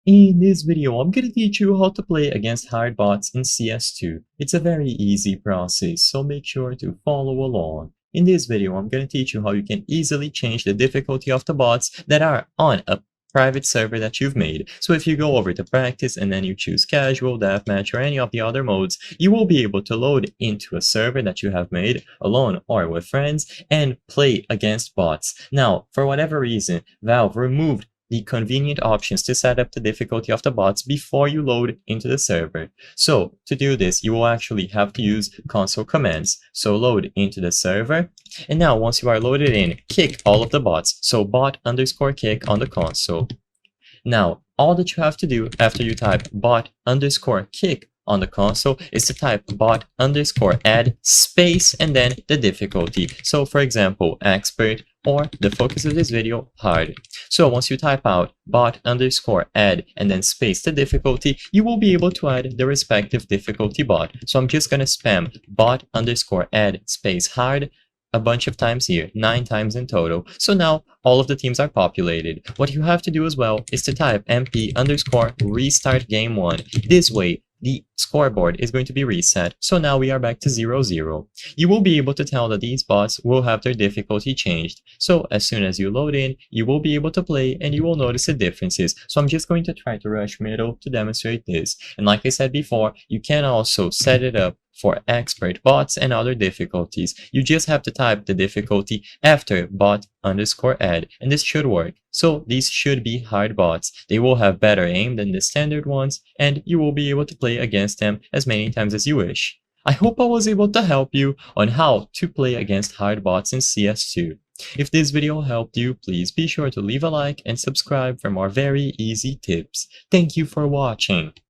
In this video, I'm gonna teach you how to play against hard bots in CS2. It's a very easy process, so make sure to follow along. In this video, I'm gonna teach you how you can easily change the difficulty of the bots that are on a private server that you've made. So if you go over to practice and then you choose casual, deathmatch, or any of the other modes, you will be able to load into a server that you have made alone or with friends and play against bots. Now, for whatever reason, Valve removed the convenient options to set up the difficulty of the bots before you load into the server. So to do this, you will actually have to use console commands. So load into the server, and now once you are loaded in, kick all of the bots. So bot_kick on the console. Now, all that you have to do after you type bot_kick on the console is to type bot_add space and then the difficulty. So for example, expert, or the focus of this video, hard. So once you type out bot_add and then space the difficulty, you will be able to add the respective difficulty bot. So I'm just gonna spam bot_add space hard a bunch of times here, 9 times in total. So now all of the teams are populated. What you have to do as well is to type mp_restart game 1. This way, the scoreboard is going to be reset. So now we are back to 0-0. You will be able to tell that these bots will have their difficulty changed. So as soon as you load in, you will be able to play and you will notice the differences. So I'm just going to try to rush middle to demonstrate this. And like I said before, you can also set it up for expert bots and other difficulties. You just have to type the difficulty after bot_add, and this should work. So these should be hard bots. They will have better aim than the standard ones, and you will be able to play against them as many times as you wish. I hope I was able to help you on how to play against hard bots in CS2. If this video helped you, please be sure to leave a like and subscribe for more very easy tips. Thank you for watching.